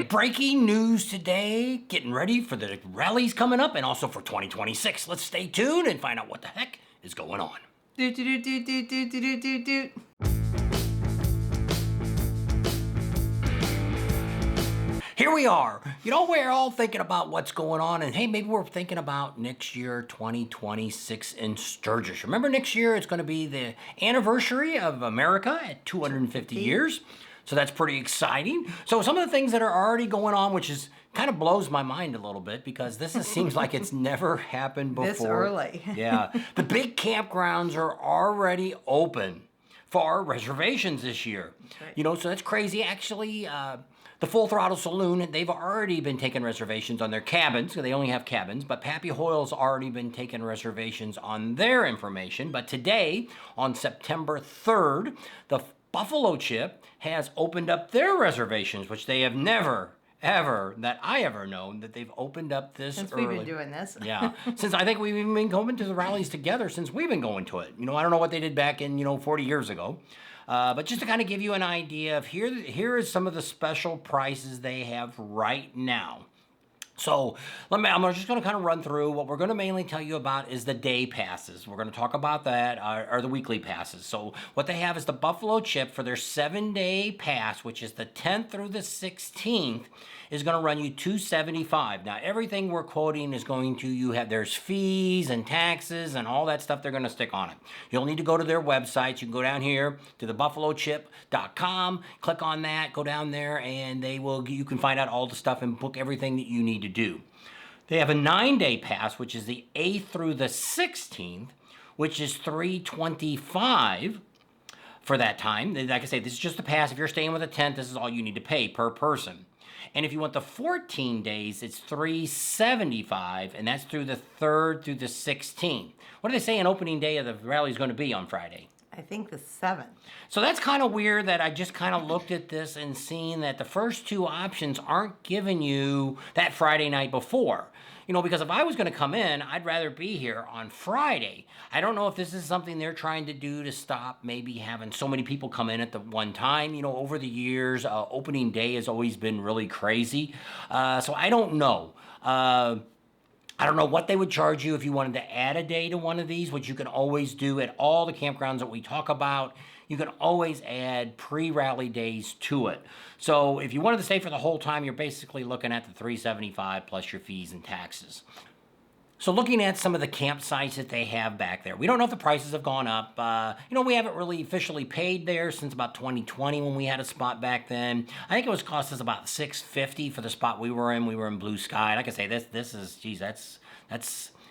breaking news today, getting ready for the rallies coming up and also for 2026. Let's stay tuned and find out what the heck is going on. Here we are. You know, we're all thinking about what's going on, and hey, maybe we're thinking about next year, 2026 in Sturgis. Remember, next year it's going to be the anniversary of America at 250 years. So that's pretty exciting. So some of the things that are already going on, which is kind of blows my mind a little bit because seems like it's never happened before. This early. Yeah. The big campgrounds are already open for reservations this year. Right. You know, so that's crazy. Actually, the Full Throttle Saloon, they've already been taking reservations on their cabins, because they only have cabins, but Pappy Hoyle's already been taking reservations on their information. But today, on September 3rd, the Buffalo Chip has opened up their reservations, which they have never, ever, that I ever known, that they've opened up this Since early. we've been doing this. Yeah, since I think we've even been going to the rallies together since we've been going to it. You know, I don't know what they did back in, 40 years ago. But just to kind of give you an idea of here is some of the special prices they have right now. So I'm just going to kind of run through. What we're going to mainly tell you about is the day passes. We're going to talk about that, or the weekly passes. So what they have is the Buffalo Chip for their 7-day pass, which is the 10th through the 16th, is going to run you $275. Now everything we're quoting is going to, there's fees and taxes and all that stuff they're going to stick on it. You'll need to go to their websites. You can go down here to thebuffalochip.com, click on that, go down there, and you can find out all the stuff and book everything that you need to do. They have a 9-day pass, which is the 8th through the 16th, which is $325 for that time. Like I say, this is just a pass. If you're staying with a tent, this is all you need to pay per person. And if you want the 14 days, it's $375, and that's through the 3rd through the 16th. What do they say an opening day of the rally is going to be on Friday? I think the 7th. So that's kind of weird that I just kind of looked at this and seen that the first two options aren't giving you that Friday night before. Because if I was going to come in, I'd rather be here on Friday. I don't know if this is something they're trying to do to stop maybe having so many people come in at the one time. Over the years, opening day has always been really crazy. So I don't know. I don't know what they would charge you if you wanted to add a day to one of these, which you can always do at all the campgrounds that we talk about. You can always add pre-rally days to it. So if you wanted to stay for the whole time, you're basically looking at the $375 plus your fees and taxes. So looking at some of the campsites that they have back there, we don't know if the prices have gone up. We haven't really officially paid there since about 2020 when we had a spot back then. I think it was cost us about $650 for the spot we were in. We were in Blue Sky. Like I say, this is, geez, that's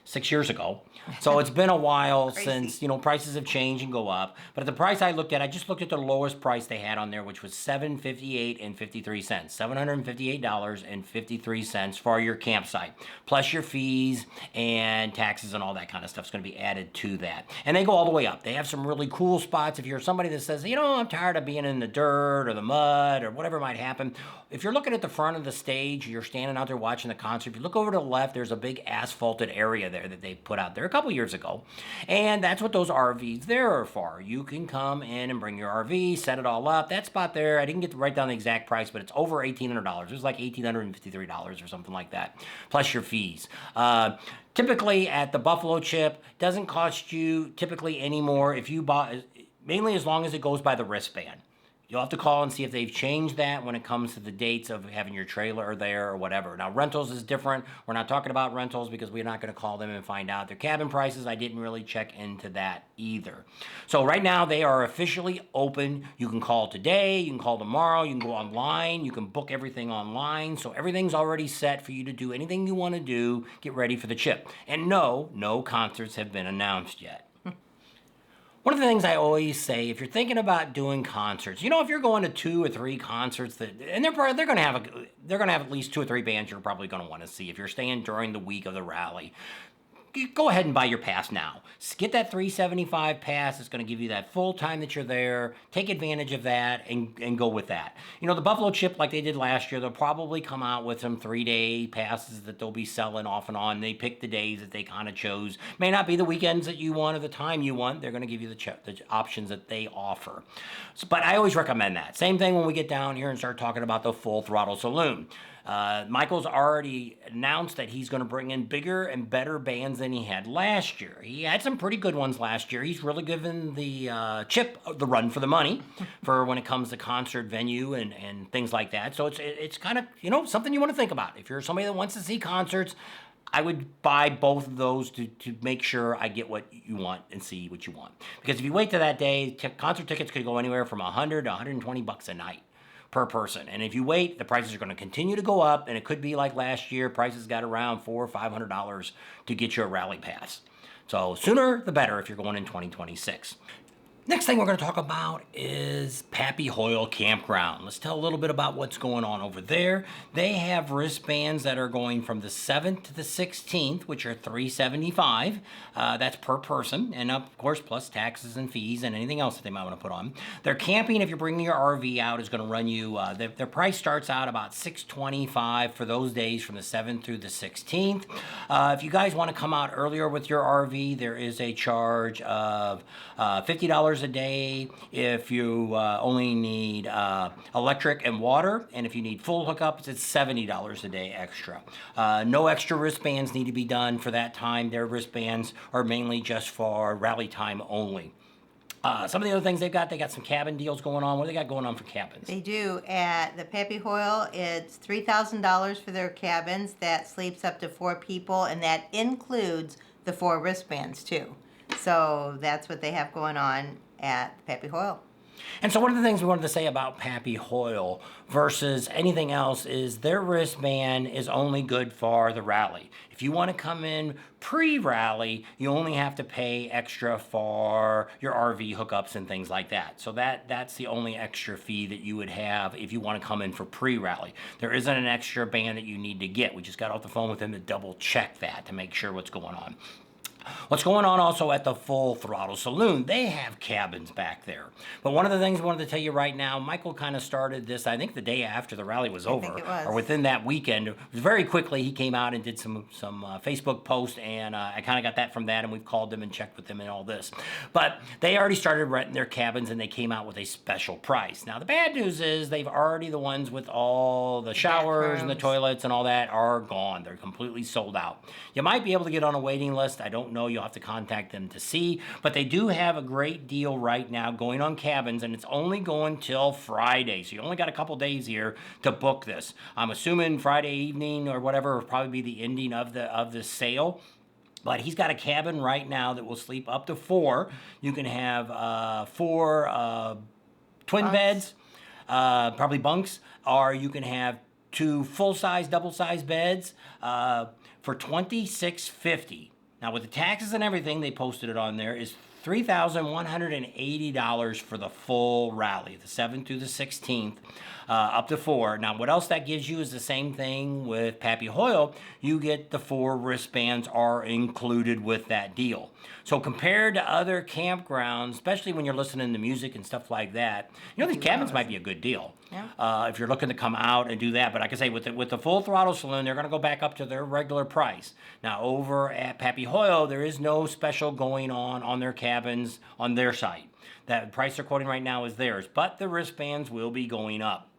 6 years ago. So it's been a while since, prices have changed and go up. But at the price I just looked at the lowest price they had on there, which was $758.53. $758.53 for your campsite, plus your fees and taxes and all that kind of stuff is going to be added to that. And they go all the way up. They have some really cool spots. If you're somebody that says, I'm tired of being in the dirt or the mud or whatever might happen, if you're looking at the front of the stage, you're standing out there watching the concert, if you look over to the left, there's a big asphalted area there that they put out there a couple years ago. And that's what those RVs there are for. You can come in and bring your RV, set it all up. That spot there, I didn't get to write down the exact price, but it's over $1,800. It was like $1,853 or something like that, plus your fees. Typically at the Buffalo Chip, doesn't cost you typically anymore if you bought, mainly as long as it goes by the wristband. You'll have to call and see if they've changed that when it comes to the dates of having your trailer there or whatever. Now, rentals is different. We're not talking about rentals because we're not going to call them and find out. Their cabin prices, I didn't really check into that either. So right now, they are officially open. You can call today. You can call tomorrow. You can go online. You can book everything online. So everything's already set for you to do anything you want to do. Get ready for the Chip. And no concerts have been announced yet. One of the things I always say, if you're thinking about doing concerts, if you're going to 2 or 3 concerts and they're going to have at least 2 or 3 bands you're probably going to want to see if you're staying during the week of the rally. go ahead and buy your pass now. Get that $375 pass. It's going to give you that full time that you're there. Take advantage of that and go with that. You know, the Buffalo Chip, like they did last year, they'll probably come out with some 3-day passes that they'll be selling off and on. They pick the days that they kind of chose. May not be the weekends that you want or the time you want. They're going to give you the options that they offer. But I always recommend that. Same thing when we get down here and start talking about the Full Throttle Saloon. Michael's already announced that he's going to bring in bigger and better bands than he had last year. He had some pretty good ones last year. He's really given the Chip the run for the money for when it comes to concert venue and things like that. So it's kind of, you know, something you want to think about. If you're somebody that wants to see concerts, I would buy both of those to make sure I get what you want and see what you want. Because if you wait to that day, concert tickets could go anywhere from $100 to $120 a night per person. And if you wait, the prices are going to continue to go up, and it could be like last year, prices got around $400 or $500 to get you a rally pass. So sooner the better if you're going in 2026. Next thing we're going to talk about is Pappy Hoyle Campground. Let's tell a little bit about what's going on over there. They have wristbands that are going from the 7th to the 16th, which are $375. That's per person, and of course, plus taxes and fees and anything else that they might want to put on. Their camping, if you're bringing your RV out, is going to run you, their price starts out about $625 for those days from the 7th through the 16th. If you guys want to come out earlier with your RV, there is a charge of $50 a day if you only need electric and water, and if you need full hookups, it's $70 a day extra. No extra wristbands need to be done for that time. Their wristbands are mainly just for rally time only. Some of the other things they got some cabin deals going on. What do they got going on for cabins? They do. At the Pappy Hoyle, it's $3,000 for their cabins. That sleeps up to 4 people, and that includes the 4 wristbands too. So that's what they have going on at Pappy Hoyle. And so one of the things we wanted to say about Pappy Hoyle versus anything else is their wristband is only good for the rally. If you want to come in pre-rally, you only have to pay extra for your RV hookups and things like that. So that's the only extra fee that you would have if you want to come in for pre-rally. There isn't an extra band that you need to get. We just got off the phone with them to double check that to make sure what's going on. What's going on also at the Full Throttle Saloon, they have cabins back there. But one of the things I wanted to tell you right now, Michael kind of started this, I think the day after the rally was over, or within that weekend. Very quickly, he came out and did some Facebook posts, and I kind of got that from that, and we've called them and checked with them and all this. But they already started renting their cabins, and they came out with a special price. Now, the bad news is they've already, the ones with all the showers and the toilets and all that are gone. They're completely sold out. You might be able to get on a waiting list. I don't know. You'll have to contact them to see, but they do have a great deal right now going on cabins, and it's only going till Friday, so you only got a couple days here to book this. I'm assuming Friday evening or whatever will probably be the ending of the sale. But he's got a cabin right now that will sleep up to 4. You can have 4 twin beds, probably bunks, or you can have 2 full-size, double-size beds for $2,650. Now, with the taxes and everything, they posted it on there, is $3,180 for the full rally, the 7th through the 16th, up to 4. Now, what else that gives you is the same thing with Pappy Hoyle. You get the 4 wristbands are included with that deal. So compared to other campgrounds, especially when you're listening to music and stuff like that, you know, these cabins might be a good deal. Yeah. If you're looking to come out and do that. But like I say, with the Full Throttle Saloon, they're going to go back up to their regular price. Now, over at Pappy Hoyle, there is no special going on their cabins on their site. That price they're quoting right now is theirs, but the wristbands will be going up.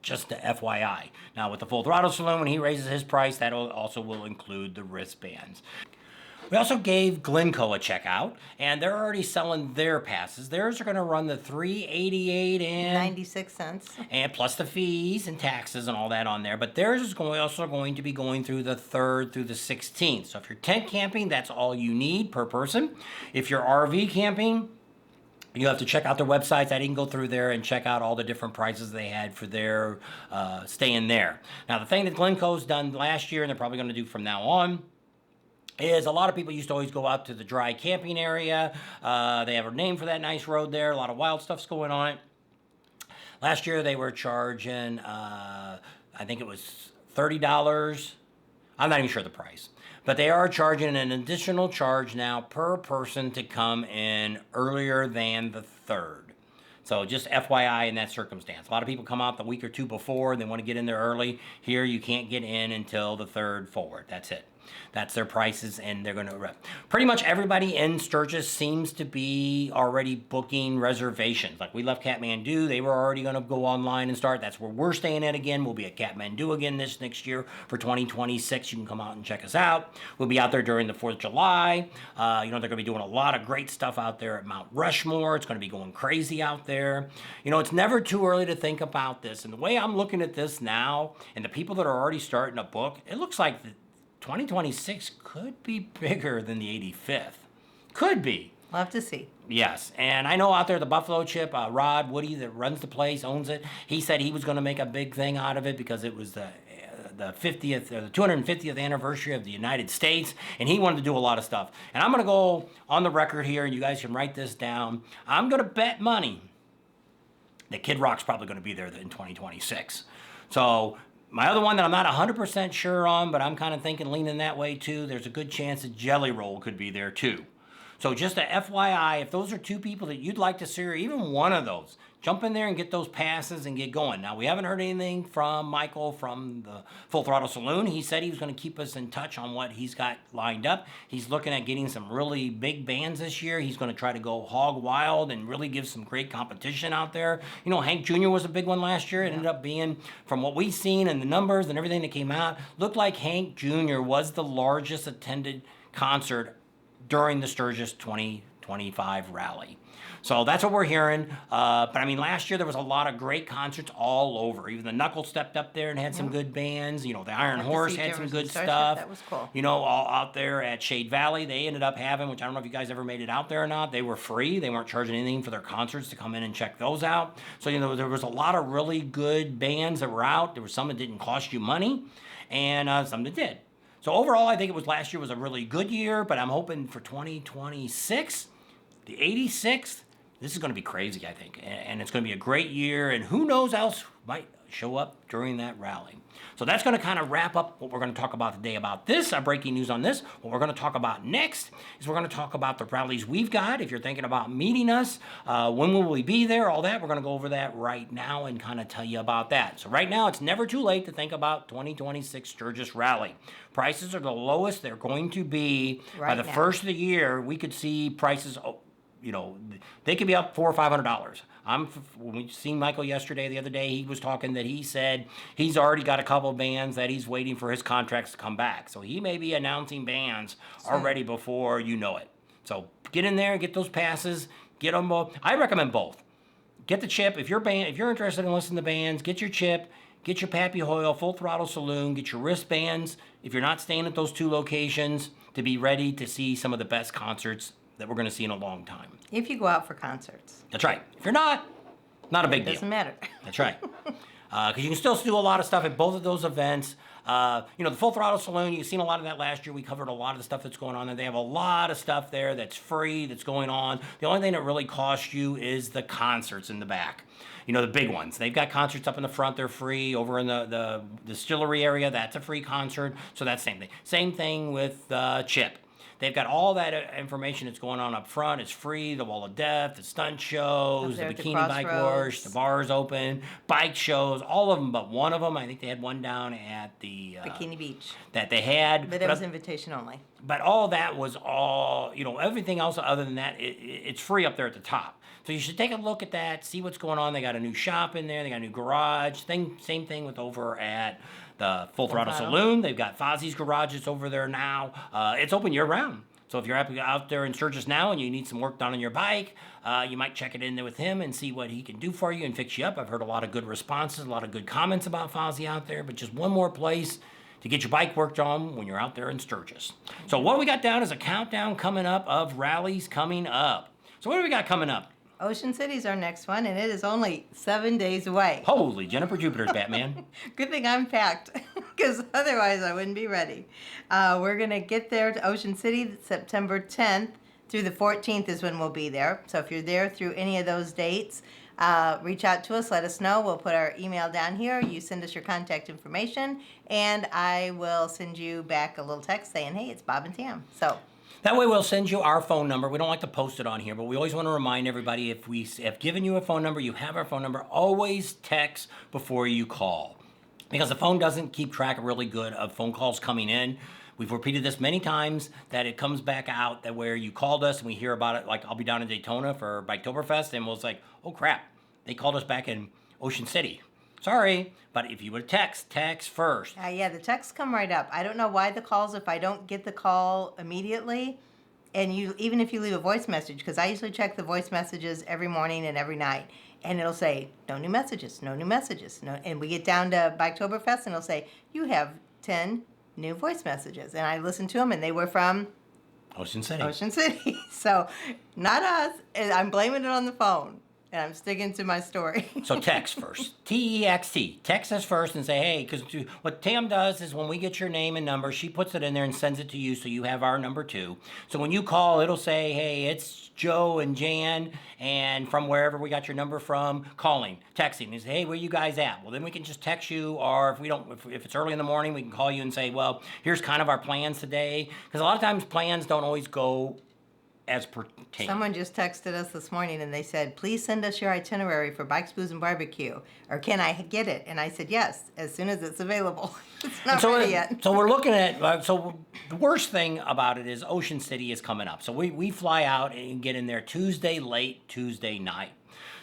Just to FYI. Now, with the Full Throttle Saloon, when he raises his price, that also will include the wristbands. We also gave Glencoe a check out, and they're already selling their passes. Theirs are going to run the $388 and 96 cents, and plus the fees and taxes and all that on there. But theirs is also going to be going through the 3rd through the 16th. So if you're tent camping, that's all you need per person. If you're RV camping, you have to check out their websites. I didn't go through there and check out all the different prices they had for their staying there. Now, the thing that Glencoe's done last year, and they're probably going to do from now on, is a lot of people used to always go out to the dry camping area. They have a name for that nice road there. A lot of wild stuff's going on it. Last year they were charging, I think it was $30. I'm not even sure the price. But they are charging an additional charge now per person to come in earlier than the 3rd. So just FYI in that circumstance. A lot of people come out the week or two before and they want to get in there early. Here you can't get in until the 3rd forward. That's it. That's their prices, and they're going to... Pretty much everybody in Sturgis seems to be already booking reservations. Like we left Kathmandu, they were already going to go online and start. That's where we're staying at again. We'll be at Kathmandu again this next year for 2026. You can come out and check us out. We'll be out there during the 4th of July. They're going to be doing a lot of great stuff out there at Mount Rushmore. It's going to be going crazy out there. It's never too early to think about this. And the way I'm looking at this now, and the people that are already starting to book, it looks like 2026 could be bigger than the 85th. Could be. We'll have to see. Yes, and I know out there the Buffalo Chip, Rod Woody that runs the place, owns it. He said he was going to make a big thing out of it because it was the 50th or the 250th anniversary of the United States, and he wanted to do a lot of stuff. And I'm going to go on the record here, and you guys can write this down. I'm going to bet money that Kid Rock's probably going to be there in 2026. So my other one that I'm not 100% sure on, but I'm kind of thinking leaning that way too, there's a good chance that Jelly Roll could be there too. So just a FYI, if those are two people that you'd like to see, or even one of those, jump in there and get those passes and get going. Now, we haven't heard anything from Michael from the Full Throttle Saloon. He said he was going to keep us in touch on what he's got lined up. He's looking at getting some really big bands this year. He's going to try to go hog wild and really give some great competition out there. Hank Jr. was a big one last year. It ended up being, from what we've seen and the numbers and everything that came out, looked like Hank Jr. was the largest attended concert during the Sturgis 2025 rally. So that's what we're hearing. But I mean, last year there was a lot of great concerts all over. Even the Knuckles stepped up there and had some good bands. The Iron Horse had some good stuff. That was cool. All out there at Shade Valley, they ended up having, which I don't know if you guys ever made it out there or not, they were free. They weren't charging anything for their concerts to come in and check those out. So, there was a lot of really good bands that were out. There were some that didn't cost you money, and some that did. So overall, I think last year was a really good year, but I'm hoping for 2026, the 86th, this is going to be crazy, I think. And it's going to be a great year, and who knows else might show up during that rally. So that's going to kind of wrap up what we're going to talk about today about this, breaking news on this. What we're going to talk about next is we're going to talk about the rallies we've got. If you're thinking about meeting us, when will we be there, all that. We're going to go over that right now and kind of tell you about that. So right now, it's never too late to think about 2026 Sturgis Rally. Prices are the lowest they're going to be. By the first of the year, we could see prices, they could be up $400 or $500. When we seen Michael the other day, he was talking that he said he's already got a couple of bands that he's waiting for his contracts to come back. So he may be announcing bands already before you know it. So get in there, get those passes, get them both. I recommend both. Get the chip. If you're interested in listening to bands, get your chip, get your Pappy Hoyle Full Throttle Saloon, get your wristbands. If you're not staying at those two locations, to be ready to see some of the best concerts that we're going to see in a long time. If you go out for concerts. That's right. If you're not a big deal. It doesn't matter. That's right. Because you can still do a lot of stuff at both of those events. The Full Throttle Saloon, you've seen a lot of that last year. We covered a lot of the stuff that's going on there. They have a lot of stuff there that's free, that's going on. The only thing that really costs you is the concerts in the back. The big ones. They've got concerts up in the front. They're free. Over in the distillery area, that's a free concert. So that's the same thing. Same thing with Chip. They've got all that information that's going on up front. It's free. The Wall of Death, the stunt shows, the Bikini Bike Wash, the bars open, bike shows, all of them but one of them. I think they had one down at the Bikini Beach that they had. But it was invitation only. But all that was all, everything else other than that, it's free up there at the top. So you should take a look at that, see what's going on. They got a new shop in there. They got a new garage. Same thing with over at the Full Throttle Saloon. They've got Fozzie's Garage. It's over there now. It's open year-round. So if you're out there in Sturgis now and you need some work done on your bike, you might check it in there with him and see what he can do for you and fix you up. I've heard a lot of good responses, a lot of good comments about Fozzie out there, but just one more place to get your bike worked on when you're out there in Sturgis. So what we got down is a countdown coming up of rallies coming up. So what do we got coming up? Ocean City's our next one, and it is only 7 days away. Holy Jennifer Jupiter's Batman. Good thing I'm packed, because otherwise I wouldn't be ready. We're going to get there to Ocean City September 10th through the 14th is when we'll be there. So if you're there through any of those dates, reach out to us, let us know. We'll put our email down here. You send us your contact information, and I will send you back a little text saying, hey, it's Bob and Tam. So that way we'll send you our phone number. We don't like to post it on here, but we always want to remind everybody if we have given you a phone number, you have our phone number, always text before you call. Because the phone doesn't keep track really good of phone calls coming in. We've repeated this many times that it comes back out that where you called us and we hear about it, like I'll be down in Daytona for Biketoberfest and we'll like, oh crap, they called us back in Ocean City. Sorry, but if you would text first. yeah, the texts come right up. I don't know why the calls, if I don't get the call immediately, and you even if you leave a voice message, because I usually check the voice messages every morning and every night, and it'll say, no new messages, no new messages. No, and we get down to Biketoberfest, and it'll say, you have 10 new voice messages. And I listened to them, and they were from Ocean City. Ocean City. So, not us. And I'm blaming it on the phone. And I'm sticking to my story. So text first. T-E-X-T. Text us first and say, hey, because what Tam does is when we get your name and number, she puts it in there and sends it to you so you have our number too. So when you call, it'll say, hey, it's Joe and Jan, and from wherever we got your number from, calling, texting. And say, hey, where you guys at? Well, then we can just text you, or if we don't, if it's early in the morning, we can call you and say, well, here's kind of our plans today. Because a lot of times plans don't always go as pertains. Someone just texted us this morning and they said, please send us your itinerary for Bikes, Booze, and Barbecue. Or can I get it? And I said, yes, as soon as it's available. It's not ready yet. So we're looking at, so the worst thing about it is Ocean City is coming up. So we fly out and get in there late Tuesday night.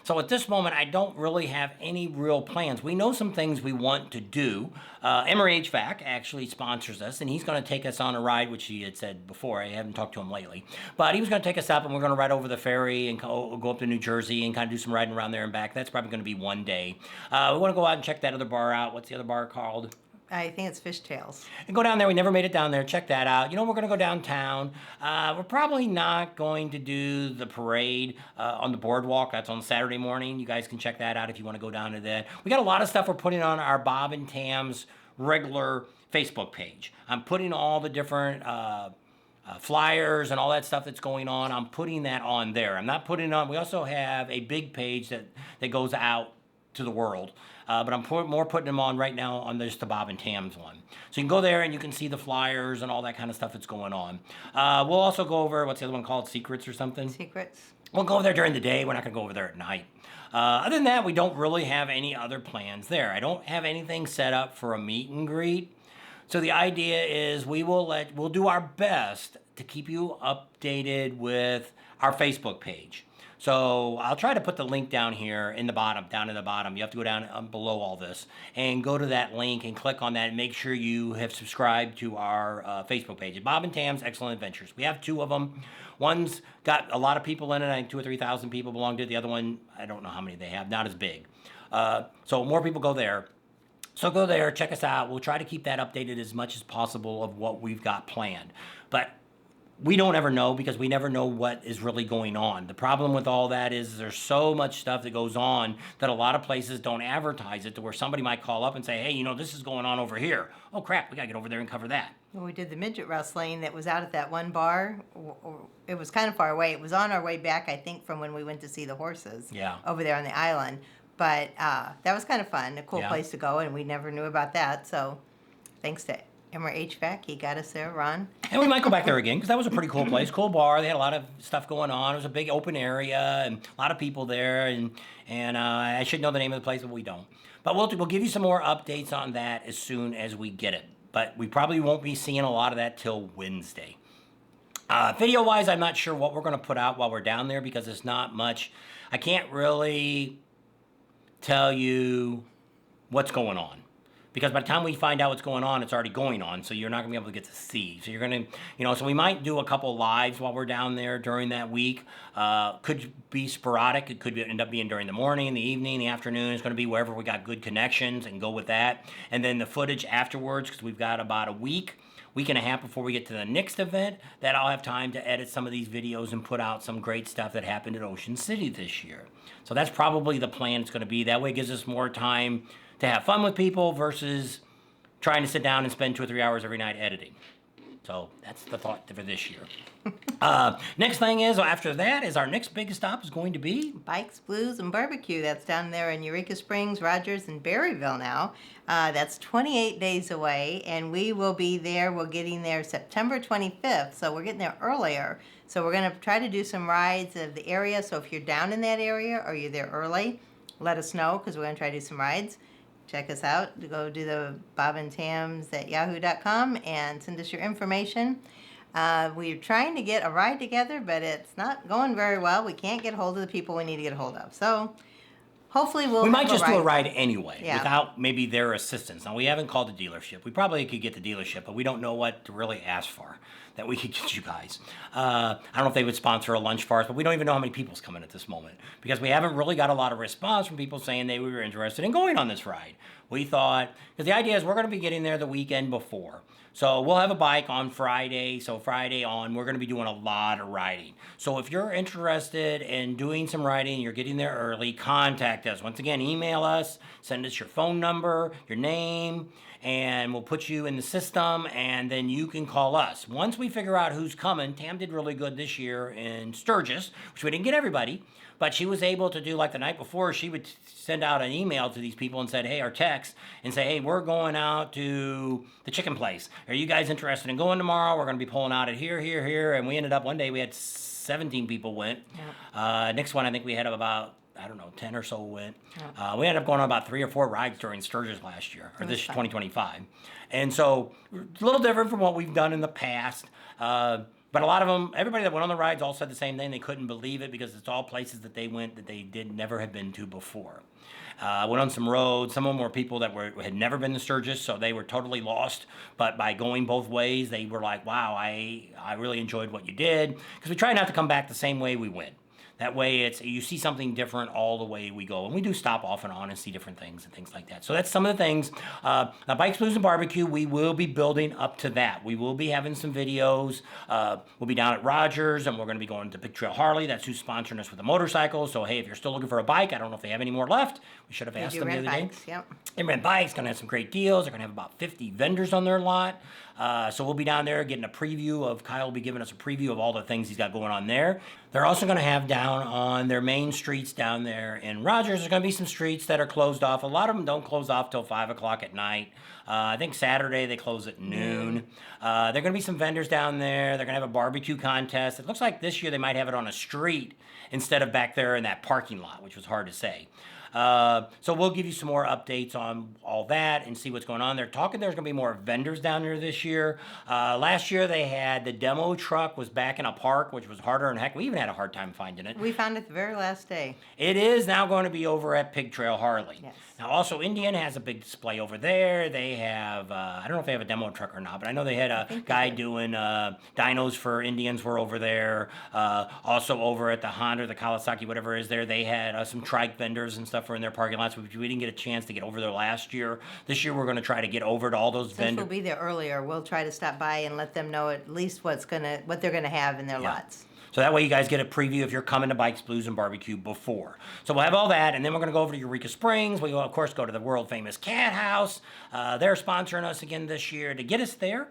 So at this moment, I don't really have any real plans. We know some things we want to do. Emory HVAC actually sponsors us, and he's going to take us on a ride, which he had said before. I haven't talked to him lately. But he was going to take us up, and we're going to ride over the ferry and go up to New Jersey and kind of do some riding around there and back. That's probably going to be one day. We want to go out and check that other bar out. What's the other bar called? I think it's Fishtails. And go down there. We never made it down there. Check that out. You know, we're going to go downtown. We're probably not going to do the parade on the boardwalk. That's on Saturday morning. You guys can check that out if you want to go down to that. We got a lot of stuff we're putting on our Bob and Tam's regular Facebook page. I'm putting all the different flyers and all that stuff that's going on. I'm putting that on there. I'm not putting it on. We also have a big page that goes out to the world. But I'm putting them on right now on just the Bob and Tam's one. So you can go there and you can see the flyers and all that kind of stuff that's going on. We'll also go over, what's the other one called? Secrets or something? Secrets. We'll go over there during the day. We're not going to go over there at night. Other than that, we don't really have any other plans there. I don't have anything set up for a meet and greet. So the idea is we'll do our best to keep you updated with our Facebook page. So I'll try to put the link down here in the bottom, down in the bottom. You have to go down below all this and go to that link and click on that and make sure you have subscribed to our Facebook page. Bob and Tam's Excellent Adventures. We have 2 of them. One's got a lot of people in it. I think 2,000 or 3,000 people belong to it. The other one, I don't know how many they have. Not as big. So more people go there. So go there, check us out. We'll try to keep that updated as much as possible of what we've got planned. But we don't ever know because we never know what is really going on. The problem with all that is there's so much stuff that goes on that a lot of places don't advertise it to where somebody might call up and say, hey, you know, this is going on over here. Oh, crap, we got to get over there and cover that. When we did the midget wrestling that was out at that one bar, it was kind of far away. It was on our way back, I think, from when we went to see the horses over there on the island. But that was kind of fun, a cool place to go, and we never knew about that. So thanks to Emory HVAC, he got us there, Ron. And we might go back there again because that was a pretty cool place, cool bar. They had a lot of stuff going on. It was a big open area and a lot of people there. And I should know the name of the place, but we don't. But we'll give you some more updates on that as soon as we get it. But we probably won't be seeing a lot of that till Wednesday. Video-wise, I'm not sure what we're going to put out while we're down there because it's not much. I can't really tell you what's going on. Because by the time we find out what's going on, it's already going on, so you're not going to be able to get to see. So you're going to, so we might do a couple lives while we're down there during that week. Could be sporadic. It could end up being during the morning, the evening, the afternoon. It's going to be wherever we got good connections and go with that. And then the footage afterwards, because we've got about a week and a half before we get to the next event, that I'll have time to edit some of these videos and put out some great stuff that happened at Ocean City this year. So that's probably the plan it's going to be. That way it gives us more time to have fun with people versus trying to sit down and spend 2 or 3 hours every night editing. So that's the thought for this year. Next thing is, after that, is our next biggest stop is going to be Bikes, Blues, and Barbecue. That's down there in Eureka Springs, Rogers, and Berryville now. That's 28 days away, and we will be there. We're getting there September 25th, so we're getting there earlier. So we're going to try to do some rides of the area. So if you're down in that area or you're there early, let us know, because we're going to try to do some rides. Check us out. Go do the bobandtams at yahoo.com and send us your information. We're trying to get a ride together, but it's not going very well. We can't get a hold of the people we need to get a hold of. So hopefully we might just do a ride anyway, Yeah. without maybe their assistance. Now, we haven't called the dealership. We probably could get the dealership, but we don't know what to really ask for that we could get you guys. I don't know if they would sponsor a lunch for us, but we don't even know how many people's coming at this moment, because we haven't really got a lot of response from people saying they were interested in going on this ride. We thought, because the idea is we're going to be getting there the weekend before. So we'll have a bike on Friday. So Friday on, we're going to be doing a lot of riding. So if you're interested in doing some riding, you're getting there early, contact us. Once again, email us, send us your phone number, your name, and we'll put you in the system, and then you can call us. Once we figure out who's coming, Tam did really good this year in Sturgis, which we didn't get everybody, but she was able to do, like the night before, she would send out an email to these people and said, hey, or text, and say, hey, we're going out to the chicken place. Are you guys interested in going tomorrow? We're going to be pulling out at here. And we ended up, one day we had 17 people went. Yeah. Next one, I think we had about, 10 or so went. Yeah. We ended up going on about 3 or 4 rides during Sturgis last year, or this 2025. And so, a little different from what we've done in the past. But a lot of them, everybody that went on the rides all said the same thing. They couldn't believe it, because it's all places that they went that they never had been to before. Went on some roads. Some of them were people that had never been to Sturgis, so they were totally lost. But by going both ways, they were like, wow, I really enjoyed what you did. Because we try not to come back the same way we went. That way, you see something different all the way we go. And we do stop off and on and see different things and things like that. So that's some of the things. Now, Bikes, Blues, and Barbecue, we will be building up to that. We will be having some videos. We'll be down at Rogers, and we're going to be going to Big Trail Harley. That's who's sponsoring us with the motorcycle. So, hey, if you're still looking for a bike, I don't know if they have any more left. We should have asked them the other day. Yep. They rent bikes, going to have some great deals. They're going to have about 50 vendors on their lot. So we'll be down there getting a preview of, Kyle will be giving us a preview of all the things he's got going on there. They're also going to have down on their main streets down there in Rogers, there's going to be some streets that are closed off. A lot of them don't close off till 5 o'clock at night. I think Saturday they close at noon. There are going to be some vendors down there. They're going to have a barbecue contest. It looks like this year they might have it on a street instead of back there in that parking lot, which was hard to say. So we'll give you some more updates on all that and see what's going on. They're talking there's going to be more vendors down there this year. Last year they had the demo truck was back in a park, which was harder than heck. We even had a hard time finding it. We found it the very last day. It is now going to be over at Pig Trail Harley. Yes. Now also Indian has a big display over there. They have, I don't know if they have a demo truck or not, but I know they had a guy doing dynos for Indians were over there. Also over at the Honda, the Kawasaki, whatever is there, they had some trike vendors and stuff were in their parking lots, which we didn't get a chance to get over there last year. This year we're going to try to get over to all those vendors. Since we'll be there earlier, we'll try to stop by and let them know at least what they're gonna have in their lots. So that way you guys get a preview if you're coming to Bikes, Blues, and Barbecue before. So we'll have all that, and then we're going to go over to Eureka Springs. We will, of course, go to the world-famous Cat House. They're sponsoring us again this year to get us there.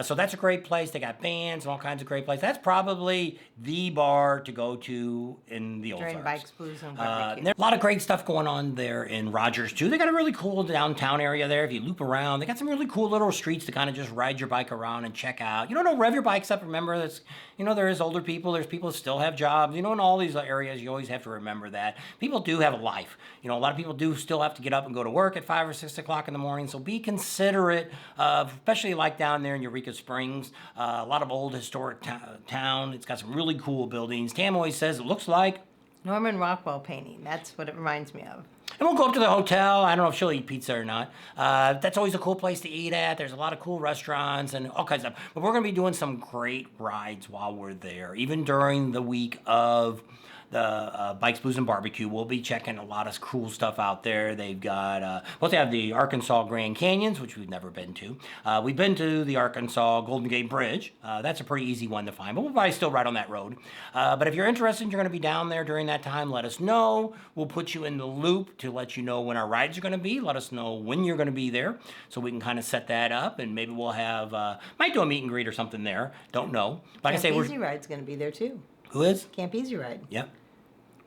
So that's a great place. They got bands and all kinds of great places. That's probably the bar to go to in the Ozarks. During Bikes, Blues, and Barbecue. There's a lot of great stuff going on there in Rogers, too. They got a really cool downtown area there. If you loop around, they got some really cool little streets to kind of just ride your bike around and check out. You don't rev your bikes up. Remember, that's, there is older people. There's people that still have jobs. In all these areas, you always have to remember that. People do have a life. A lot of people do still have to get up and go to work at 5 or 6 o'clock in the morning. So be considerate of, especially like down there in Eureka Springs, a lot of old historic town. It's got some really cool buildings. Tam always says it looks like Norman Rockwell painting. That's what it reminds me of. And we'll go up to the hotel. I don't know if she'll eat pizza or not. That's always a cool place to eat at. There's a lot of cool restaurants and all kinds of stuff. But we're going to be doing some great rides while we're there, even during the week of the Bikes, Booze, and Barbecue. We'll be checking a lot of cool stuff out there. They've got, both they have the Arkansas Grand Canyons, which we've never been to. We've been to the Arkansas Golden Gate Bridge. That's a pretty easy one to find, but we'll probably still ride on that road. But if you're interested, you're going to be down there during that time, let us know. We'll put you in the loop to let you know when our rides are going to be. Let us know when you're going to be there so we can kind of set that up, and maybe we'll have, might do a meet and greet or something there. Don't know. Like I say, Camp Easy Ride's going to be there too. Who is? Camp Easy Ride. Yep.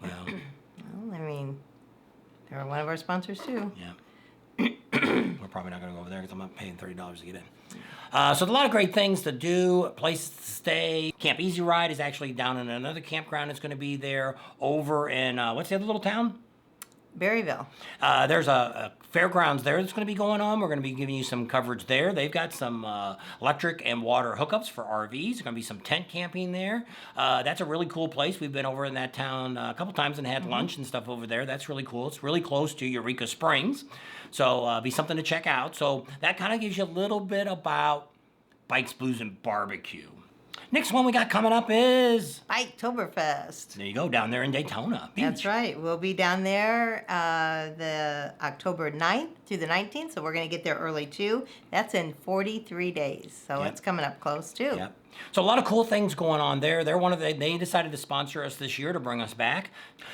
Well, Well, I mean, they're one of our sponsors too. yeah. We're probably not going to go over there because I'm not paying $30 to get in. So there's a lot of great things to do, places to stay. Camp Easy Ride is actually down in another campground that's going to be there over in, what's the other little town? Berryville. There's a fairgrounds there that's going to be going on. We're going to be giving you some coverage there. They've got some electric and water hookups for RVs. There's going to be some tent camping there. That's a really cool place. We've been over in that town a couple times and had lunch and stuff over there. That's really cool. It's really close to Eureka Springs. So be something to check out. So that kind of gives you a little bit about Bikes, Blues, and Barbecue. Next one we got coming up is Biketoberfest. there you go, down there in Daytona Beach. That's right. We'll be down there the October 9th through the 19th, so we're going to get there early too. That's in 43 days, so Yep. it's coming up close too. Yep. So a lot of cool things going on there. They decided to sponsor us this year to bring us back.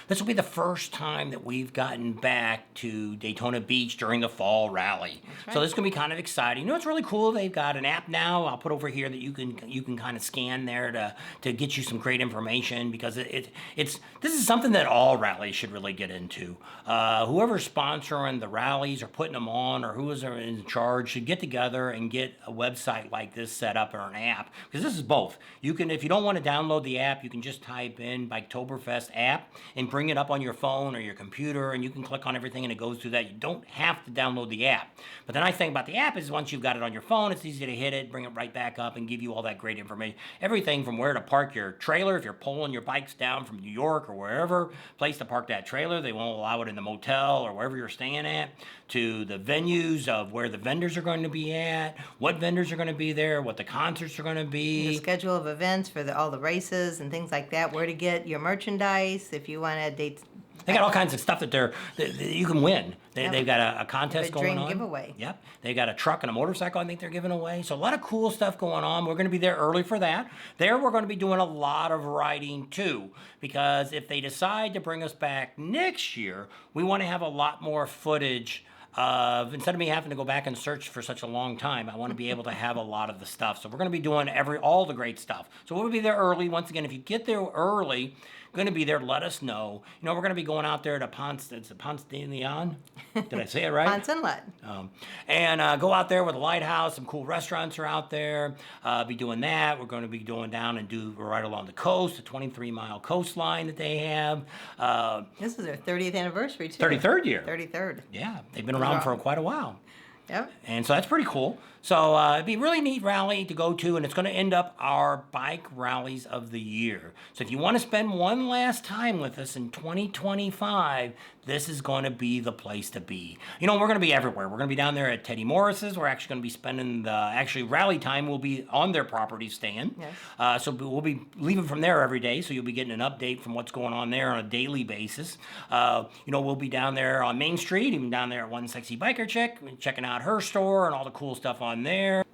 This will be the first time that we've gotten back to Daytona Beach during the fall rally. That's right. So this is going to be kind of exciting. You know, it's really cool. They've got an app now. I'll put over here that you can kind of scan there to get you some great information, because this is something that all rallies should really get into. Whoever's sponsoring the rallies or putting them on, or who is in charge, should get together and get a website like this set up, or an app, because this is both. You can, if you don't want to download the app, you can just type in Biketoberfest app and bring it up on your phone or your computer, and you can click on everything and it goes through that. You don't have to download the app. But the nice thing about the app is once you've got it on your phone, it's easy to hit it, bring it right back up, and give you all that great information. Everything from where to park your trailer, if you're pulling your bikes down from New York or wherever, place to park that trailer. They won't allow it in the motel or wherever you're staying at, to the venues of where the vendors are going to be at, what vendors are going to be there, what the concerts are going to be. The schedule of events for all the races and things like that, where to get your merchandise, if you want to date. They got all kinds of stuff that you can win. Yep. They've got a contest going dream on. giveaway. Yep. They got a truck and a motorcycle I think they're giving away. So a lot of cool stuff going on. We're going to be there early for that. There we're going to be doing a lot of riding too, because if they decide to bring us back next year, we want to have a lot more footage of, instead of me having to go back and search for such a long time, I want to be able to have a lot of the stuff. So we're going to be doing all the great stuff. So we'll be there early. Once again, if you get there early, going to be there, let us know. You know, we're going to be going out there to Ponce de Leon. Did I say it right? Ponce Inlet. And go out there with a lighthouse. Some cool restaurants are out there. Be doing that. We're going to be going down and do right along the coast, the 23-mile coastline that they have. This is their 30th anniversary too. 33rd year. 33rd. Yeah, they've been around for quite a while. Yep. And so that's pretty cool. So it'd be a really neat rally to go to, and it's going to end up our bike rallies of the year. So if you want to spend one last time with us in 2025, this is going to be the place to be. You know, we're going to be everywhere. We're going to be down there at Teddy Morris's. We're actually going to be spending rally time will be on their property staying. Yes. So we'll be leaving from there every day, so you'll be getting an update from what's going on there on a daily basis. You know, we'll be down there on Main Street, even down there at One Sexy Biker Chick, checking out her store and all the cool stuff on there.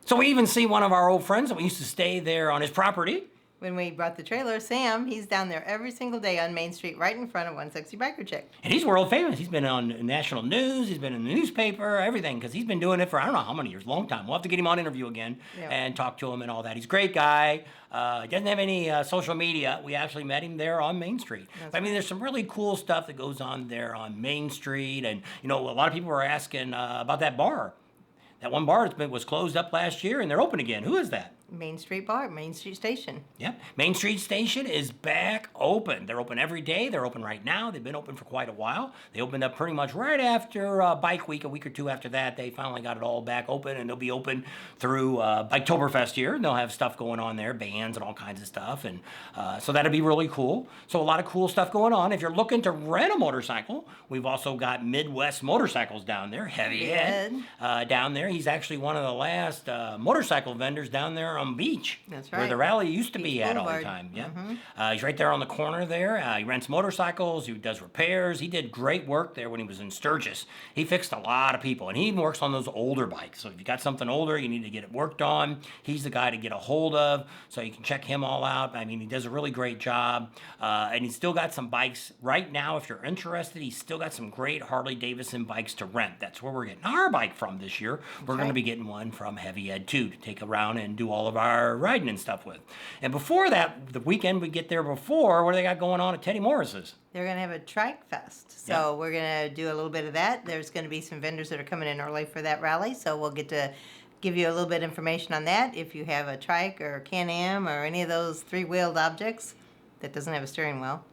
So we even see one of our old friends that we used to stay there on his property. When we brought the trailer, Sam, he's down there every single day on Main Street, right in front of One Sexy Biker Chick. And he's world famous. He's been on national news. He's been in the newspaper, everything, because he's been doing it for I don't know how many years, long time. We'll have to get him on interview again and talk to him and all that. He's a great guy. He doesn't have any social media. We actually met him there on Main Street. I mean, there's some really cool stuff that goes on there on Main Street. And, you know, a lot of people were asking about that bar. That one bar was closed up last year, and they're open again. Who is that? Main Street Bar, Main Street Station. Yep. Main Street Station is back open. They're open every day. They're open right now. They've been open for quite a while. They opened up pretty much right after Bike Week, a week or two after that. They finally got it all back open, and they'll be open through Biketoberfest here. And they'll have stuff going on there, bands and all kinds of stuff. And so that'll be really cool. So a lot of cool stuff going on. If you're looking to rent a motorcycle, we've also got Midwest Motorcycles down there. Heavy Ed down there. He's actually one of the last motorcycle vendors down there from Beach. That's Where the right. rally used to be Beach at all the Boulevard. time. Yeah. He's right there on the corner there. He rents motorcycles. He does repairs. He did great work there when he was in Sturgis. He fixed a lot of people, and he even works on those older bikes. So if you got something older, you need to get it worked on, he's the guy to get a hold of. So you can check him all out. I mean, he does a really great job. And he's still got some bikes right now. If you're interested, he's still got some great Harley-Davidson bikes to rent. That's where we're getting our bike from this year. We're going to be getting one from Heavy Ed too, to take around and do all of our riding and stuff with. And before that, the weekend we get there before, what do they got going on at Teddy Morris's? They're going to have a trike fest. So we're going to do a little bit of that. There's going to be some vendors that are coming in early for that rally. So we'll get to give you a little bit of information on that. If you have a trike or a Can-Am or any of those three-wheeled objects that doesn't have a steering wheel.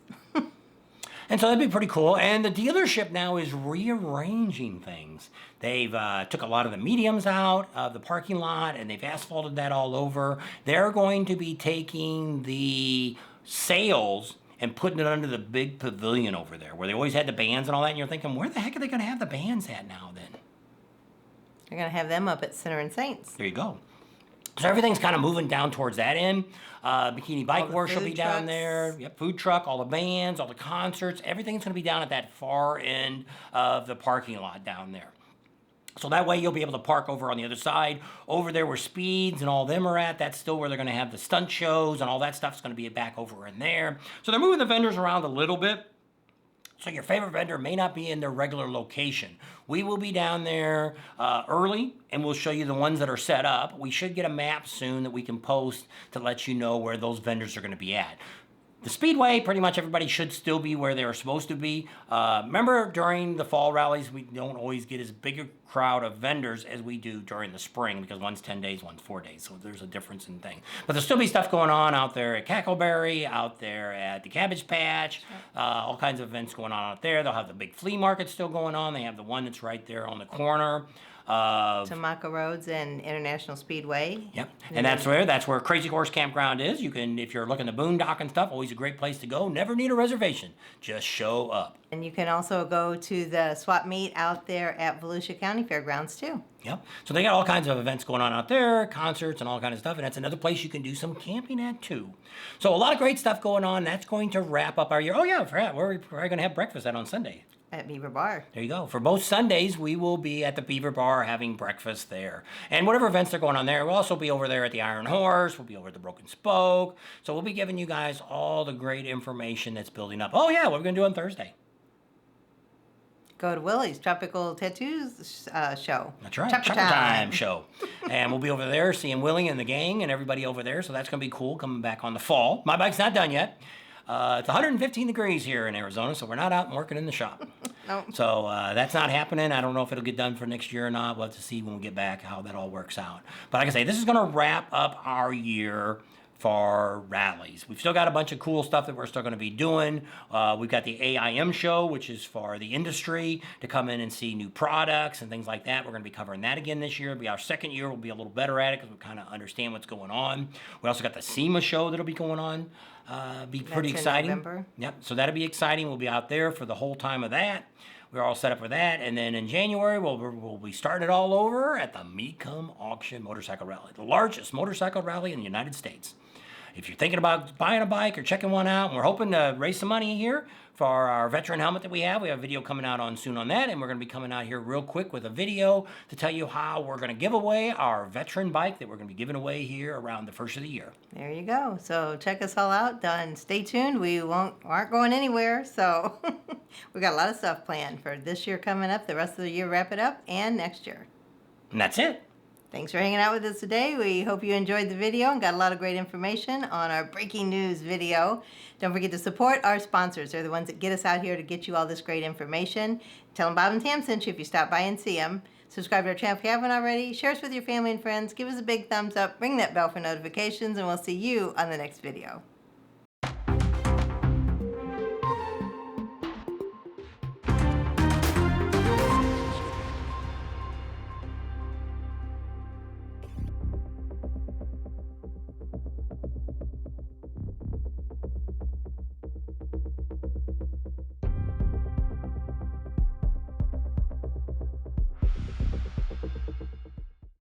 And so that'd be pretty cool. And the dealership now is rearranging things. They've took a lot of the mediums out of the parking lot, and they've asphalted that all over. They're going to be taking the sales and putting it under the big pavilion over there, where they always had the bands and all that. And you're thinking, where the heck are they going to have the bands at now then? They're going to have them up at Center and Saints. There you go. So everything's kind of moving down towards that end. Bikini Bike Works will be down there. Yep, food truck, all the bands, all the concerts. Everything's going to be down at that far end of the parking lot down there. So that way you'll be able to park over on the other side. Over there where Speeds and all them are at, that's still where they're going to have the stunt shows and all that stuff's going to be back over in there. So they're moving the vendors around a little bit. So your favorite vendor may not be in their regular location. We will be down there early, and we'll show you the ones that are set up. We should get a map soon that we can post to let you know where those vendors are going to be at. The Speedway, pretty much everybody should still be where they are supposed to be. Remember, during the fall rallies, we don't always get as big a crowd of vendors as we do during the spring, because one's 10 days, one's 4 days, so there's a difference in things. But there'll still be stuff going on out there at Cackleberry, out there at the Cabbage Patch, all kinds of events going on out there. They'll have the big flea market still going on. They have the one that's right there on the corner of Tamaka Roads and International Speedway. Yep, and that's where Crazy Horse Campground is. You can, if you're looking to boondock and stuff, always a great place to go. Never need a reservation. Just show up. And you can also go to the swap meet out there at Volusia County Fairgrounds too. Yep. So they got all kinds of events going on out there, concerts and all kinds of stuff, and that's another place you can do some camping at too. So a lot of great stuff going on. That's going to wrap up our year. Oh yeah, I forgot. We're going to have breakfast on Sunday. At Beaver Bar. There you go. For both Sundays, we will be at the Beaver Bar having breakfast there. And whatever events are going on there, we'll also be over there at the Iron Horse. We'll be over at the Broken Spoke. So we'll be giving you guys all the great information that's building up. Oh yeah, what are we going to do on Thursday? Go to Willie's Tropical Tattoos show. That's right, Chopper Chopper Time Time show. And we'll be over there seeing Willie and the gang and everybody over there. So that's going to be cool coming back on the fall. My bike's not done yet. It's 115 degrees here in Arizona, so we're not out and working in the shop. No. So that's not happening. I don't know if it'll get done for next year or not. We'll have to see when we get back how that all works out. But like I say, this is going to wrap up our year for rallies. We've still got a bunch of cool stuff that we're still going to be doing. We've got the AIM show, which is for the industry to come in and see new products and things like that. We're going to be covering that again this year. It'll be our second year. We'll be a little better at it because we kind of understand what's going on. We also got the SEMA show that'll be going on. Be pretty exciting. November. Yep. So that'll be exciting. We'll be out there for the whole time of that. We're all set up for that. And then in January, we'll be starting it all over at the Mecum Auction Motorcycle Rally, the largest motorcycle rally in the United States. If you're thinking about buying a bike or checking one out, and we're hoping to raise some money here for our veteran helmet that we have a video coming out on soon on that, and we're going to be coming out here real quick with a video to tell you how we're going to give away our veteran bike that we're going to be giving away here around the first of the year. There you go. So check us all out. And stay tuned. We aren't going anywhere. So we got a lot of stuff planned for this year coming up, the rest of the year, wrap it up, and next year. And that's it. Thanks for hanging out with us today. We hope you enjoyed the video and got a lot of great information on our breaking news video. Don't forget to support our sponsors. They're the ones that get us out here to get you all this great information. Tell them Bob and Tam sent you if you stop by and see them. Subscribe to our channel if you haven't already. Share us with your family and friends. Give us a big thumbs up. Ring that bell for notifications, and we'll see you on the next video.